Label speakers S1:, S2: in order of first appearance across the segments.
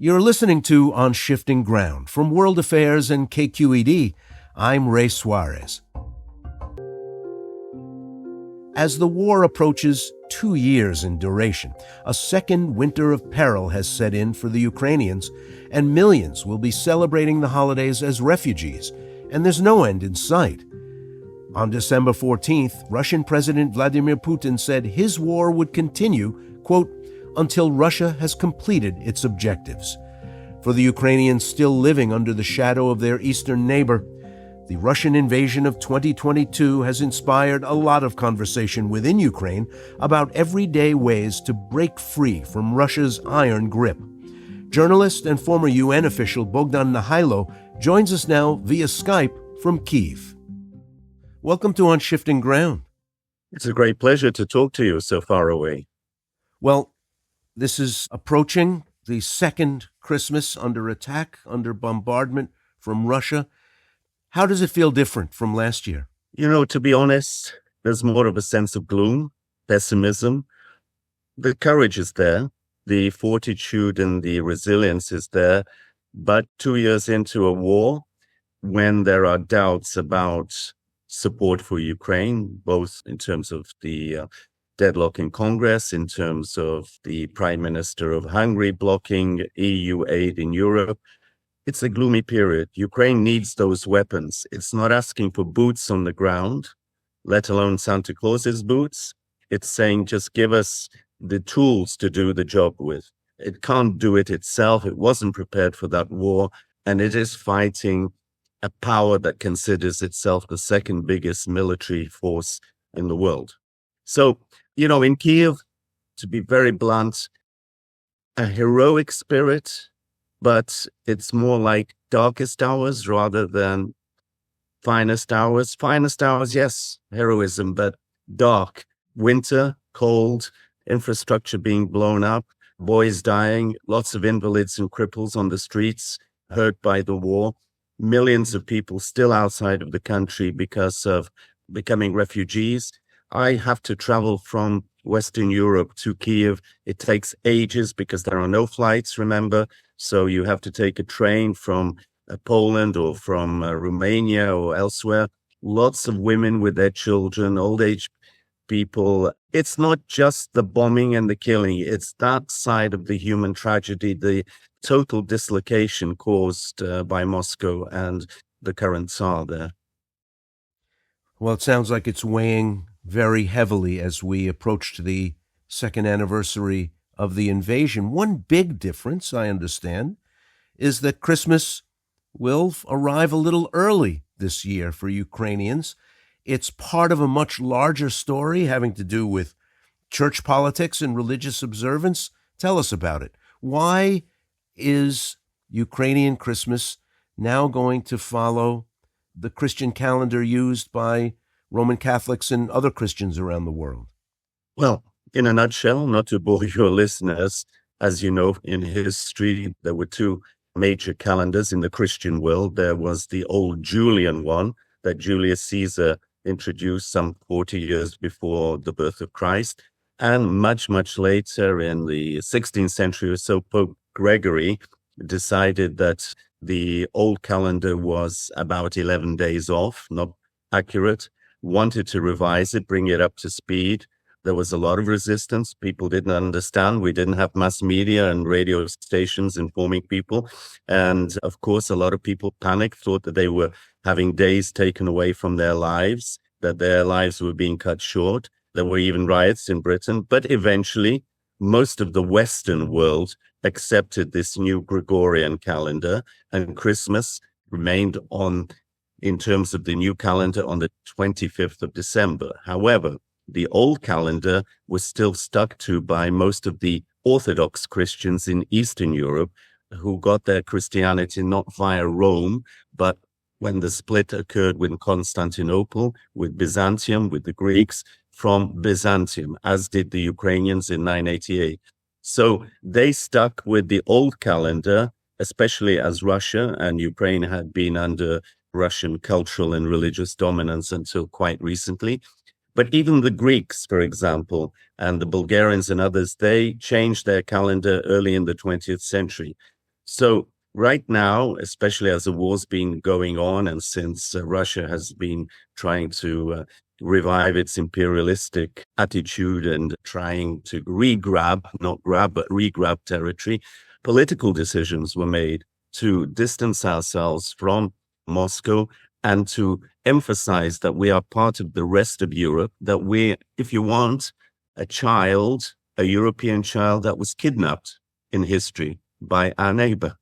S1: You're listening to On Shifting Ground from World Affairs and KQED. I'm Ray Suarez. As the war approaches 2 years in duration, a second winter of peril has set in for the Ukrainians, and millions will be celebrating the holidays as refugees, and there's no end in sight. On December 14th, Russian President Vladimir Putin said his war would continue, quote, until Russia has completed its objectives. For the Ukrainians still living under the shadow of their eastern neighbor, the Russian invasion of 2022 has inspired a lot of conversation within Ukraine about everyday ways to break free from Russia's iron grip. Journalist and former UN official Bohdan Nahaylo joins us now via Skype from Kyiv. Welcome to On Shifting Ground.
S2: It's a great pleasure to talk to you so far away.
S1: Well, this is approaching the second Christmas under attack, under bombardment from Russia. How does it feel different from last year?
S2: You know, to be honest, there's more of a sense of gloom, pessimism. The courage is there. The fortitude and the resilience is there. But 2 years into a war, when there are doubts about support for Ukraine, both in terms of the deadlock in Congress, in terms of the Prime Minister of Hungary blocking EU aid in Europe. It's a gloomy period. Ukraine needs those weapons. It's not asking for boots on the ground, let alone Santa Claus's boots. It's saying, just give us the tools to do the job with. It can't do it itself. It wasn't prepared for that war. And it is fighting a power that considers itself the second biggest military force in the world. So, you know, in Kyiv, to be very blunt, a heroic spirit, but it's more like darkest hours rather than finest hours. Finest hours, yes, heroism, but dark. Winter, cold, infrastructure being blown up, boys dying, lots of invalids and cripples on the streets, hurt by the war, millions of people still outside of the country because of becoming refugees. I have to travel from Western Europe to Kyiv. It takes ages because there are no flights, remember? So you have to take a train from Poland or from Romania or elsewhere. Lots of women with their children, old age people. It's not just the bombing and the killing. It's that side of the human tragedy, the total dislocation caused by Moscow and the current Tsar there.
S1: Well, it sounds like it's weighing very heavily as we approach the second anniversary of the invasion. One big difference, I understand, is that Christmas will arrive a little early this year for Ukrainians. It's part of a much larger story having to do with church politics and religious observance. Tell us about it. Why is Ukrainian Christmas now going to follow the Christian calendar used by Roman Catholics and other Christians around the world?
S2: Well, in a nutshell, not to bore your listeners, as you know, in history, there were two major calendars in the Christian world. There was the old Julian one that Julius Caesar introduced some 40 years before the birth of Christ. And much, much later in the 16th century or so, Pope Gregory decided that the old calendar was about 11 days off, not accurate, wanted to revise it, bring it up to speed. There was a lot of resistance. People didn't understand. We didn't have mass media and radio stations informing people. And of course, a lot of people panicked, thought that they were having days taken away from their lives, that their lives were being cut short. There were even riots in Britain. But eventually, most of the Western world accepted this new Gregorian calendar, and Christmas remained on, in terms of the new calendar, on the 25th of December. However, the old calendar was still stuck to by most of the Orthodox Christians in Eastern Europe, who got their Christianity not via Rome, but when the split occurred with Constantinople, with Byzantium, with the Greeks, from Byzantium, as did the Ukrainians in 988. So they stuck with the old calendar, especially as Russia and Ukraine had been under Russian cultural and religious dominance until quite recently. But even the Greeks, for example, and the Bulgarians and others, they changed their calendar early in the 20th century. So right now, especially as the war's been going on, and since Russia has been trying to revive its imperialistic attitude and trying to not grab, but re-grab territory, political decisions were made to distance ourselves from Moscow and to emphasize that we are part of the rest of Europe, that we, if you want, a European child that was kidnapped in history by our neighbor,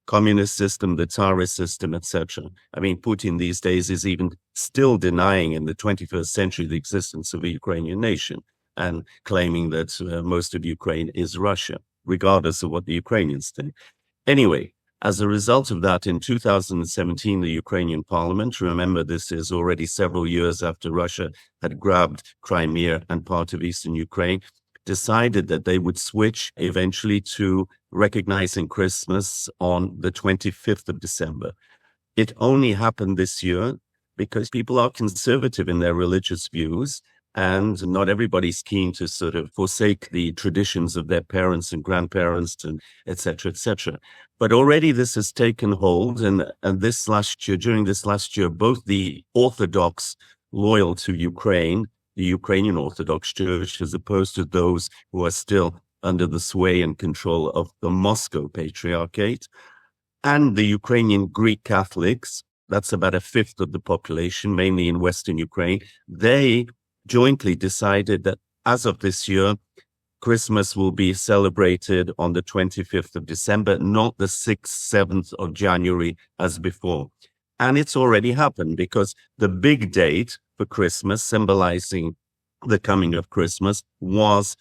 S2: communist system, the Tsarist system, etc. I mean, Putin these days is even still denying in the 21st century the existence of a Ukrainian nation and claiming that most of Ukraine is Russia, regardless of what the Ukrainians think. Anyway, as a result of that, in 2017, the Ukrainian parliament, remember this is already several years after Russia had grabbed Crimea and part of eastern Ukraine, decided that they would switch eventually to recognizing Christmas on the 25th of December. It only happened this year because people are conservative in their religious views, and not everybody's keen to sort of forsake the traditions of their parents and grandparents and et cetera, et cetera. But already this has taken hold. And during this last year, both the Orthodox loyal to Ukraine, the Ukrainian Orthodox Church, as opposed to those who are still under the sway and control of the Moscow Patriarchate, and the Ukrainian Greek Catholics, that's about a fifth of the population, mainly in Western Ukraine, they jointly decided that as of this year, Christmas will be celebrated on the 25th of December, not the 6th, 7th of January as before. And it's already happened because the big date for Christmas, symbolizing the coming of Christmas, was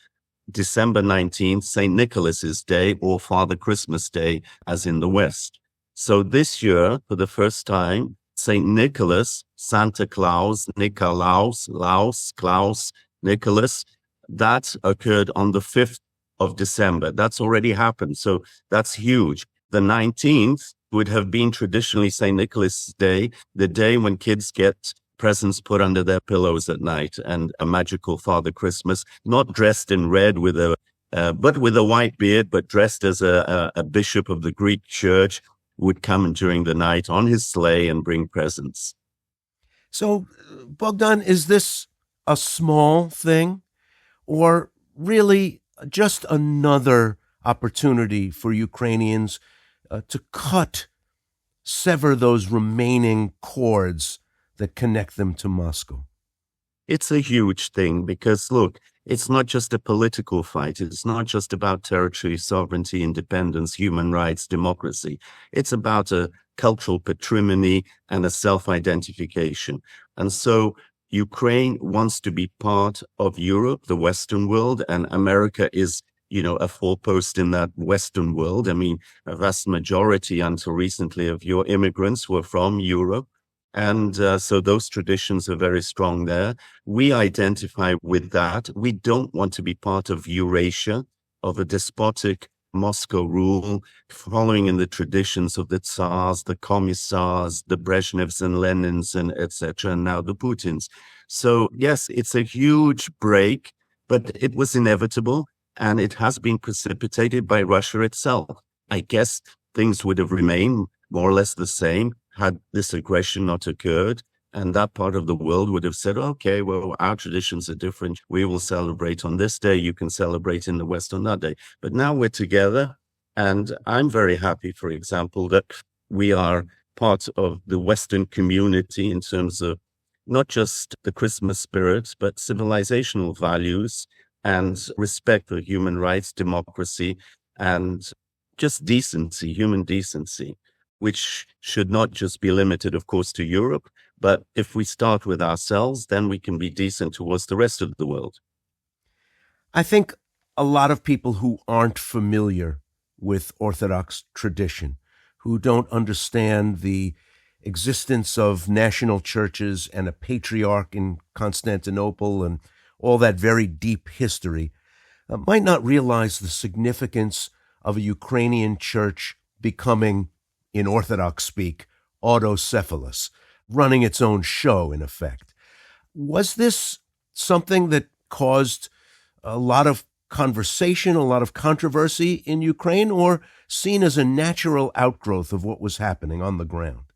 S2: December 19th, St. Nicholas's Day, or Father Christmas Day, as in the West. So this year, for the first time, St. Nicholas, Santa Claus, Klaus, Nicholas, that occurred on the 5th of December. That's already happened. So that's huge. The 19th would have been traditionally St. Nicholas Day, the day when kids get presents put under their pillows at night, and a magical Father Christmas, not dressed in red but with a white beard, but dressed as a bishop of the Greek church, would come during the night on his sleigh and bring presents.
S1: So, Bogdan, is this a small thing, or really just another opportunity for Ukrainians to sever those remaining cords that connect them to Moscow?
S2: It's a huge thing because, look, it's not just a political fight. It's not just about territory, sovereignty, independence, human rights, democracy. It's about a cultural patrimony and a self-identification. And so Ukraine wants to be part of Europe, the Western world, and America is, a forepost in that Western world. I mean, a vast majority until recently of your immigrants were from Europe. And so those traditions are very strong there. We identify with that. We don't want to be part of Eurasia, of a despotic Moscow rule, following in the traditions of the Tsars, the Commissars, the Brezhnevs and Lenins, and etc., and now the Putins. So yes, it's a huge break, but it was inevitable, and it has been precipitated by Russia itself. I guess things would have remained more or less the same had this aggression not occurred. And that part of the world would have said, okay, well, our traditions are different. We will celebrate on this day. You can celebrate in the West on that day. But now we're together. And I'm very happy, for example, that we are part of the Western community in terms of not just the Christmas spirit, but civilizational values and respect for human rights, democracy, and just decency, human decency, which should not just be limited, of course, to Europe. But if we start with ourselves, then we can be decent towards the rest of the world.
S1: I think a lot of people who aren't familiar with Orthodox tradition, who don't understand the existence of national churches and a patriarch in Constantinople and all that very deep history, might not realize the significance of a Ukrainian church becoming, in Orthodox speak, autocephalous, running its own show, in effect. Was this something that caused a lot of conversation, a lot of controversy in Ukraine, or seen as a natural outgrowth of what was happening on the ground?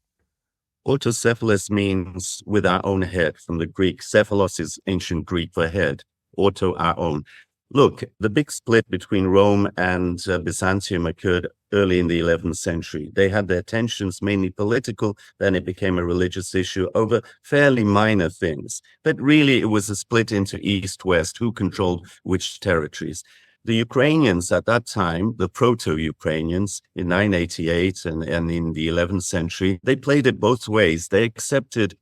S2: Autocephalous means with our own head, from the Greek. Cephalos is ancient Greek for head. Auto, our own. Look, the big split between Rome and Byzantium occurred early in the 11th century. They had their tensions, mainly political. Then it became a religious issue over fairly minor things. But really, it was a split into east-west, who controlled which territories. The Ukrainians at that time, the proto-Ukrainians in 988 and in the 11th century, they played it both ways. They accepted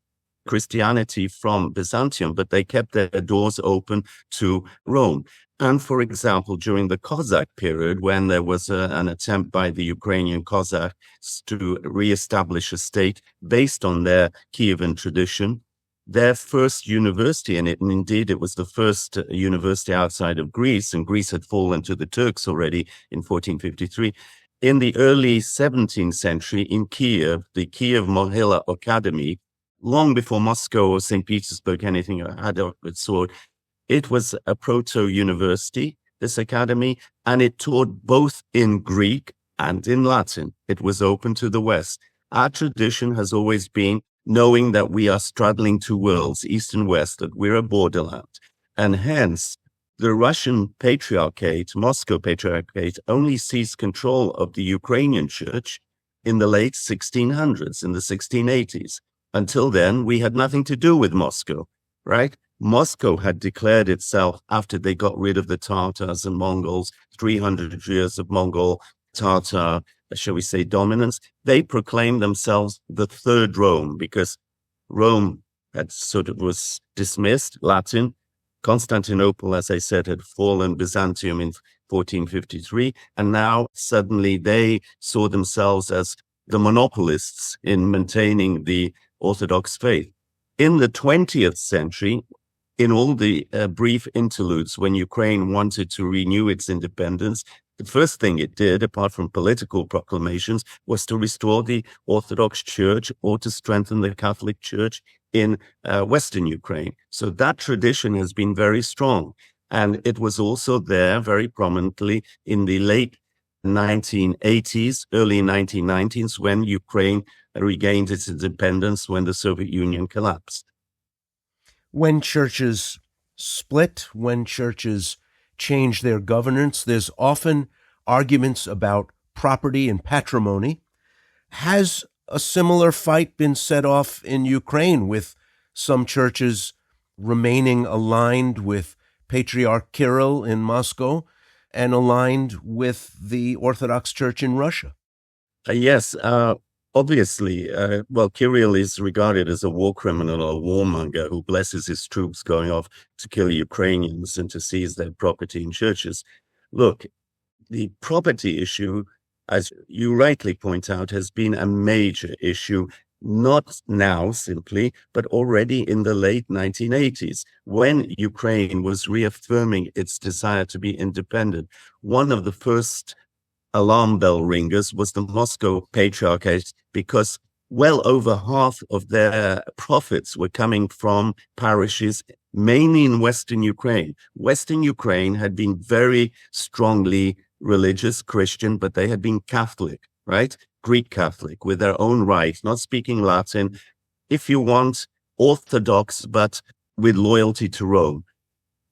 S2: Christianity from Byzantium, but they kept their doors open to Rome. And for example, during the Cossack period, when there was an attempt by the Ukrainian Cossacks to reestablish a state based on their Kievan tradition, their first university, and indeed it was the first university outside of Greece, and Greece had fallen to the Turks already in 1453. In the early 17th century in Kyiv, the Kyiv Nahaylo Academy, long before Moscow or St. Petersburg, anything had of its sort, it was a proto-university, this academy, and it taught both in Greek and in Latin. It was open to the West. Our tradition has always been knowing that we are straddling two worlds, East and West, that we're a borderland. And hence, the Russian Patriarchate, Moscow Patriarchate, only seized control of the Ukrainian church in the late 1600s, in the 1680s. Until then, we had nothing to do with Moscow, right? Moscow had declared itself, after they got rid of the Tatars and Mongols, 300 years of Mongol Tatar, shall we say, dominance, they proclaimed themselves the Third Rome, because Rome had sort of was dismissed, Latin. Constantinople, as I said, had fallen, Byzantium in 1453, and now suddenly they saw themselves as the monopolists in maintaining the Orthodox faith. In the 20th century, in all the brief interludes when Ukraine wanted to renew its independence, the first thing it did, apart from political proclamations, was to restore the Orthodox Church or to strengthen the Catholic Church in Western Ukraine. So that tradition has been very strong. And it was also there very prominently in the late 1980s, early 1990s, when Ukraine regained its independence, when the Soviet Union collapsed.
S1: When churches split, when churches change their governance, there's often arguments about property and patrimony. Has a similar fight been set off in Ukraine, with some churches remaining aligned with Patriarch Kirill in Moscow and aligned with the Orthodox Church in Russia?
S2: Yes, obviously. Well, Kirill is regarded as a war criminal, a warmonger who blesses his troops going off to kill Ukrainians and to seize their property in churches. Look, the property issue, as you rightly point out, has been a major issue, not now simply, but already in the late 1980s, when Ukraine was reaffirming its desire to be independent. One of the first alarm bell ringers was the Moscow Patriarchate, because well over half of their profits were coming from parishes, mainly in Western Ukraine. Western Ukraine had been very strongly religious, Christian, but they had been Catholic, right? Greek Catholic, with their own right, not speaking Latin, if you want, Orthodox, but with loyalty to Rome.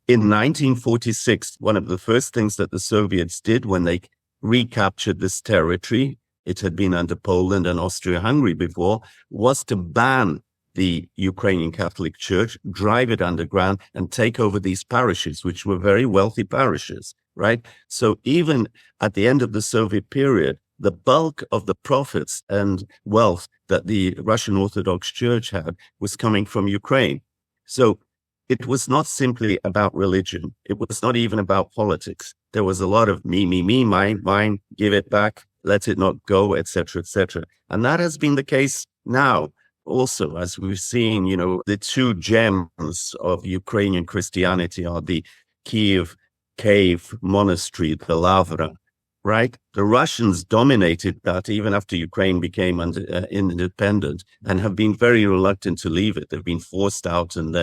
S2: In 1946, one of the first things that the Soviets did when they recaptured this territory, it had been under Poland and Austria-Hungary before, was to ban the Ukrainian Catholic Church, drive it underground, and take over these parishes, which were very wealthy parishes, right? So even at the end of the Soviet period, the bulk of the profits and wealth that the Russian Orthodox Church had was coming from Ukraine. So it was not simply about religion. It was not even about politics. There was a lot of me, mine, give it back, let it not go, etc., etc. And that has been the case now also, as we've seen, the two gems of Ukrainian Christianity are the Kyiv cave monastery, the Lavra, right? The Russians dominated that even after Ukraine became independent, and have been very reluctant to leave it. They've been forced out, and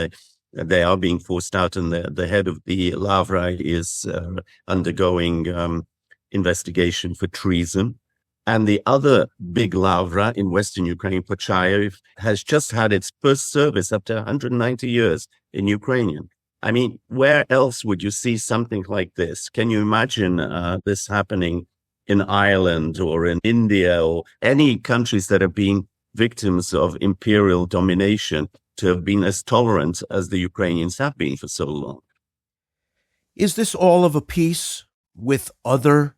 S2: They are being forced out, and the head of the Lavra is undergoing investigation for treason. And the other big Lavra in Western Ukraine, Kyiv, has just had its first service after 190 years in Ukrainian. I mean, where else would you see something like this? Can you imagine this happening in Ireland or in India or any countries that have been victims of imperial domination to have been as tolerant as the Ukrainians have been for so long?
S1: Is this all of a piece with other,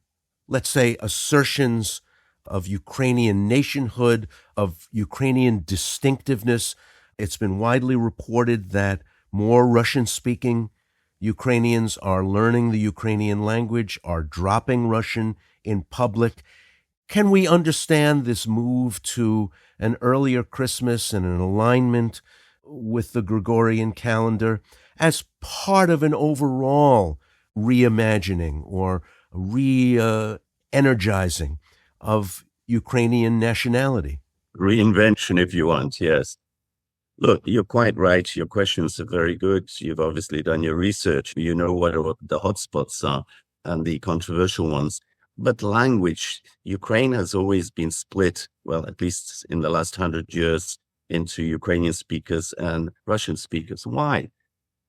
S1: let's say, assertions of Ukrainian nationhood, of Ukrainian distinctiveness? It's been widely reported that more Russian-speaking Ukrainians are learning the Ukrainian language, are dropping Russian in public. Can we understand this move to an earlier Christmas and an alignment with the Gregorian calendar as part of an overall reimagining or re-energizing of Ukrainian nationality?
S2: Reinvention, if you want, yes. Look, you're quite right. Your questions are very good. You've obviously done your research. You know what the hotspots are and the controversial ones. But language, Ukraine has always been split, well, at least in the last 100 years, into Ukrainian speakers and Russian speakers. Why?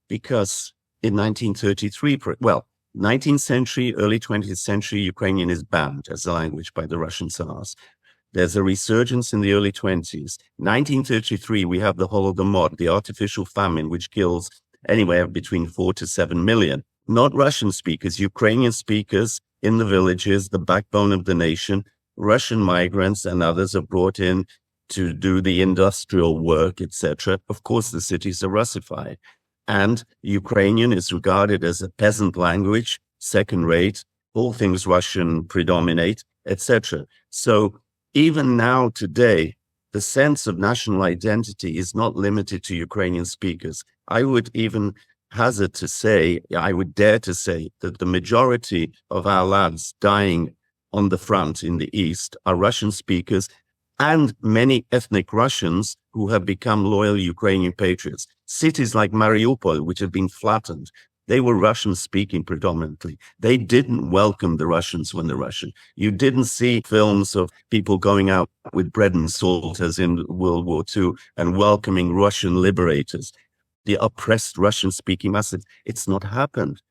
S2: Because in 1933, 19th century, early 20th century, Ukrainian is banned as a language by the Russian Tsars. There's a resurgence in the early 20s. 1933, we have the Holodomor, the artificial famine, which kills anywhere between 4 to 7 million. Not Russian speakers, Ukrainian speakers in the villages, the backbone of the nation. Russian migrants and others are brought in to do the industrial work, etc. Of course, the cities are Russified. And Ukrainian is regarded as a peasant language, second rate, all things Russian predominate, etc. So even now, today, the sense of national identity is not limited to Ukrainian speakers. I would even hazard to say, I would dare to say, that the majority of our lads dying on the front in the East are Russian speakers, and many ethnic Russians who have become loyal Ukrainian patriots. Cities like Mariupol, which have been flattened, they were Russian-speaking predominantly. They didn't welcome the Russians when they're Russian. You didn't see films of people going out with bread and salt, as in World War II, and welcoming Russian liberators, the oppressed Russian-speaking masses. It's not happened.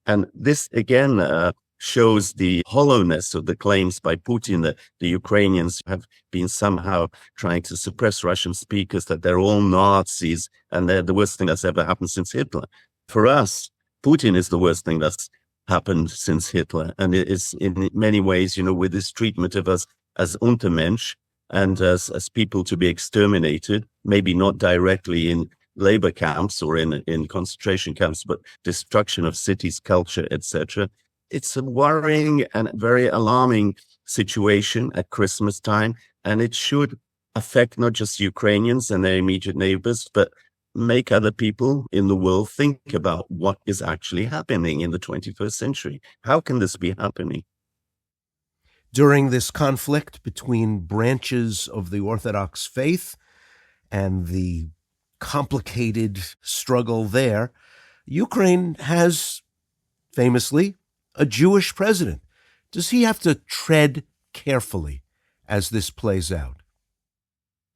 S2: And this, again, shows the hollowness of the claims by Putin that the Ukrainians have been somehow trying to suppress Russian speakers, that they're all Nazis, and they're the worst thing that's ever happened since Hitler. For us, Putin is the worst thing that's happened since Hitler. And it is in many ways, with this treatment of us as Untermensch and as people to be exterminated, maybe not directly in labor camps or in concentration camps, but destruction of cities, culture, etc. It's a worrying and very alarming situation at Christmas time, and it should affect not just Ukrainians and their immediate neighbors, but make other people in the world think about what is actually happening in the 21st century. How can this be happening?
S1: During this conflict between branches of the Orthodox faith and the complicated struggle there, Ukraine has famously a Jewish president. Does he have to tread carefully as this plays out?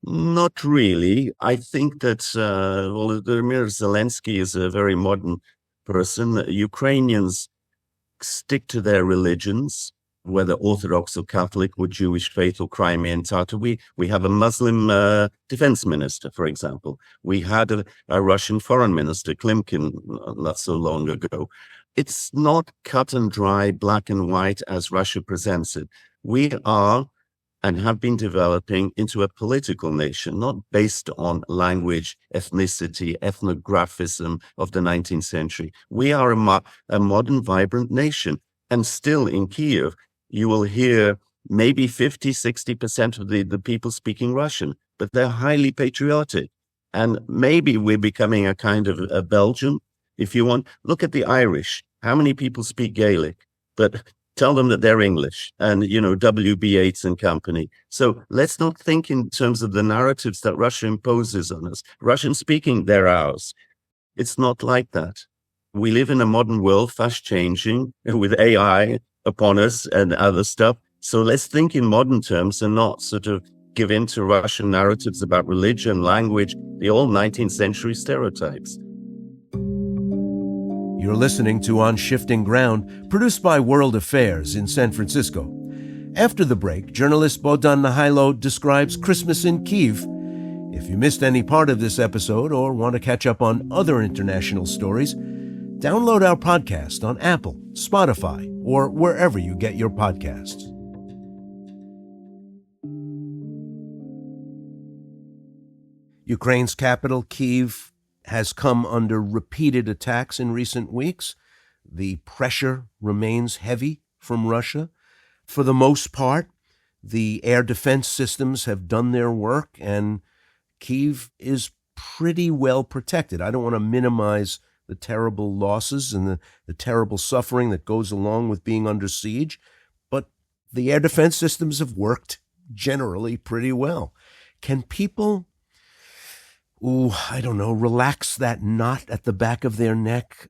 S2: Not really. I think that Volodymyr Zelensky is a very modern person. Ukrainians stick to their religions, whether Orthodox or Catholic or Jewish faith or Crimean Tatar. We have a Muslim defense minister, for example. We had a Russian foreign minister, Klimkin, not so long ago. It's not cut and dry, black and white as Russia presents it. We are and have been developing into a political nation, not based on language, ethnicity, ethnographism of the 19th century. We are a modern, vibrant nation. And still in Kyiv, you will hear maybe 50, 60% of the people speaking Russian, but they're highly patriotic. And maybe we're becoming a kind of a Belgium, if you want. Look at the Irish. How many people speak Gaelic? But tell them that they're English and, W.B. Yeats and company. So let's not think in terms of the narratives that Russia imposes on us. Russian speaking, they're ours. It's not like that. We live in a modern world, fast changing, with AI upon us and other stuff. So let's think in modern terms and not sort of give in to Russian narratives about religion, language, the old 19th century stereotypes.
S1: You're listening to On Shifting Ground, produced by World Affairs in San Francisco. After the break, journalist Bohdan Nahaylo describes Christmas in Kyiv. If you missed any part of this episode or want to catch up on other international stories, download our podcast on Apple, Spotify, or wherever you get your podcasts. Ukraine's capital, Kyiv, has come under repeated attacks in recent weeks. The pressure remains heavy from Russia. For the most part, the air defense systems have done their work, and Kyiv is pretty well protected. I don't want to minimize the terrible losses and the terrible suffering that goes along with being under siege, but the air defense systems have worked generally pretty well. Can people, relax that knot at the back of their neck?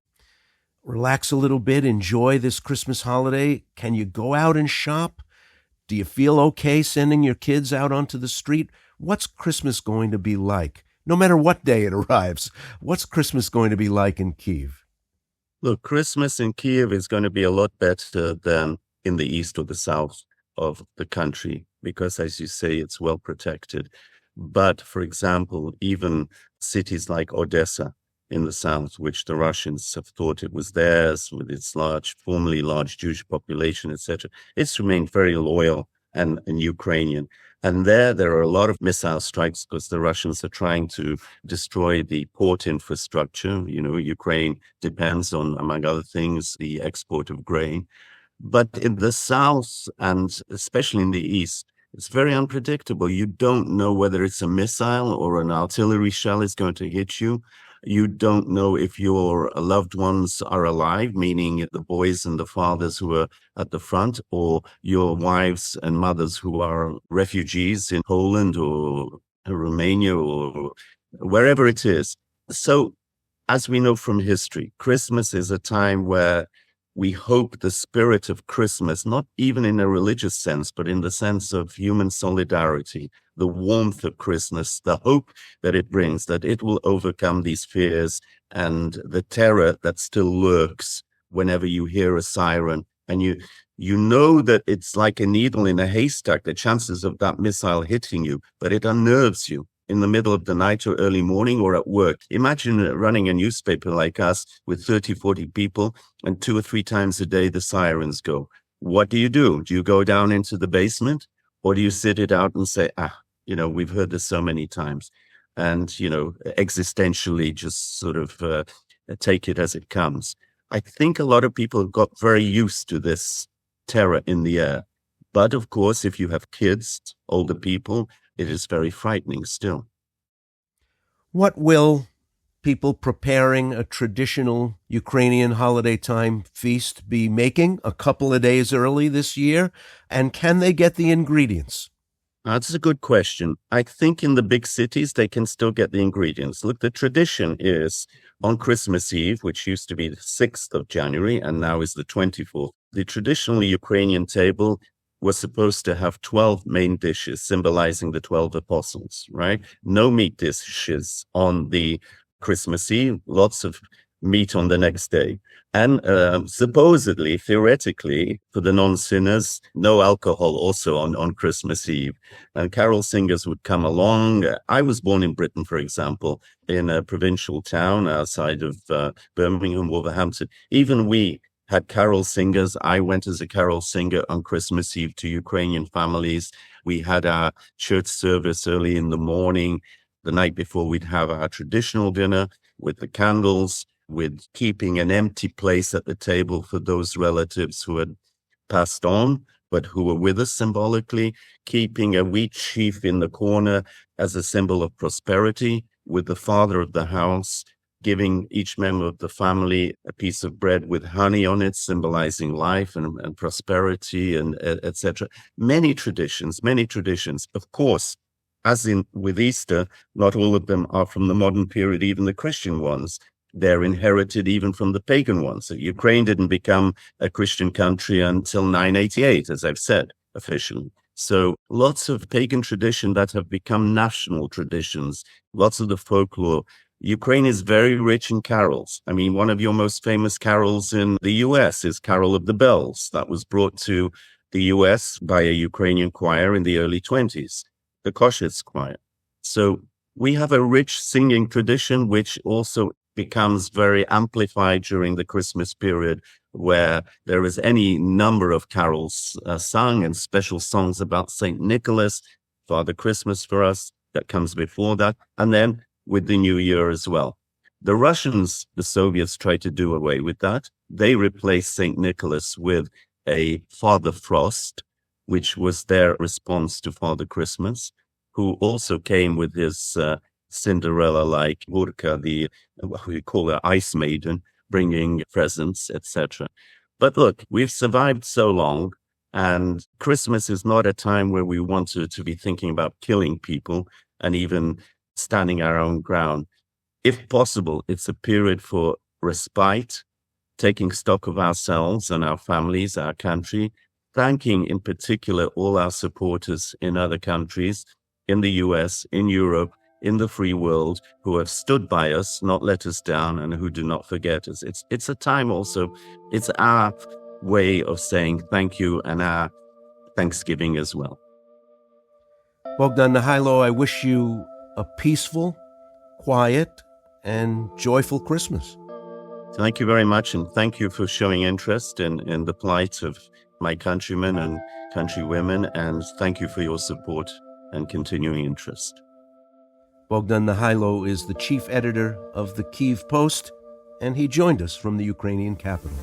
S1: Relax a little bit, enjoy this Christmas holiday? Can you go out and shop? Do you feel okay sending your kids out onto the street? What's Christmas going to be like? No matter what day it arrives, what's Christmas going to be like in Kyiv?
S2: Look, Christmas in Kyiv is going to be a lot better than in the east or the south of the country because, as you say, it's well protected. But, for example, even cities like Odessa in the south, which the Russians have thought it was theirs with its formerly large Jewish population, etc., it's remained very loyal and Ukrainian. And there are a lot of missile strikes because the Russians are trying to destroy the port infrastructure. You know, Ukraine depends on, among other things, the export of grain. But in the south, and especially in the east, it's very unpredictable. You don't know whether it's a missile or an artillery shell is going to hit you. You don't know if your loved ones are alive, meaning the boys and the fathers who are at the front, or your wives and mothers who are refugees in Poland or Romania or wherever it is. So, as we know from history, Christmas is a time where we hope the spirit of Christmas, not even in a religious sense, but in the sense of human solidarity, the warmth of Christmas, the hope that it brings, that it will overcome these fears and the terror that still lurks whenever you hear a siren. And you know that it's like a needle in a haystack, the chances of that missile hitting you, but it unnerves you in the middle of the night or early morning or at work. Imagine running a newspaper like us with 30, 40 people, and 2 or 3 times a day the sirens go. What do? Do you go down into the basement, or do you sit it out and say, we've heard this so many times, and, existentially just sort of take it as it comes? I think a lot of people have got very used to this terror in the air. But of course, if you have kids, older people, it is very frightening still.
S1: What will people preparing a traditional Ukrainian holiday time feast be making a couple of days early this year? And can they get the ingredients?
S2: That's a good question. I think in the big cities, they can still get the ingredients. Look, the tradition is on Christmas Eve, which used to be the 6th of January and now is the 24th. The traditional Ukrainian table was supposed to have 12 main dishes symbolizing the 12 apostles, right? No meat dishes on the Christmas Eve, lots of meat on the next day. And supposedly, theoretically, for the non-sinners, no alcohol also on Christmas Eve. And carol singers would come along. I was born in Britain, for example, in a provincial town outside of Birmingham, Wolverhampton. Even we had carol singers. I went as a carol singer on Christmas Eve to Ukrainian families. We had our church service early in the morning. The night before, we'd have our traditional dinner with the candles, with keeping an empty place at the table for those relatives who had passed on, but who were with us symbolically, keeping a wheat sheaf in the corner as a symbol of prosperity, with the father of the house giving each member of the family a piece of bread with honey on it, symbolizing life and prosperity, and etc. Many traditions. Of course, as in with Easter, not all of them are from the modern period, even the Christian ones. They're inherited even from the pagan ones. So Ukraine didn't become a Christian country until 988, as I've said, officially. So lots of pagan tradition that have become national traditions, lots of the folklore. Ukraine is very rich in carols. I mean, one of your most famous carols in the US is Carol of the Bells. That was brought to the US by a Ukrainian choir in the early 20s, the Koshitz choir. So we have a rich singing tradition, which also becomes very amplified during the Christmas period, where there is any number of carols sung and special songs about St. Nicholas, Father Christmas for us, that comes before that, and then with the New Year as well. The Russians, the Soviets, tried to do away with that. They replaced St. Nicholas with a Father Frost, which was their response to Father Christmas, who also came with his Cinderella-like Urka, the what we call her ice maiden, bringing presents, etc. But look, we've survived so long, and Christmas is not a time where we want to be thinking about killing people and even standing our own ground. If possible, it's a period for respite, taking stock of ourselves and our families, our country, thanking in particular all our supporters in other countries, in the US, in Europe, in the free world, who have stood by us, not let us down, and who do not forget us. It's a time also, it's our way of saying thank you and our Thanksgiving as well.
S1: Bohdan, Nahaylo, I wish you a peaceful, quiet, and joyful Christmas.
S2: Thank you very much, and thank you for showing interest in the plight of my countrymen and countrywomen, and thank you for your support and continuing interest.
S1: Bohdan Nahaylo is the chief editor of the Kyiv Post, and he joined us from the Ukrainian capital.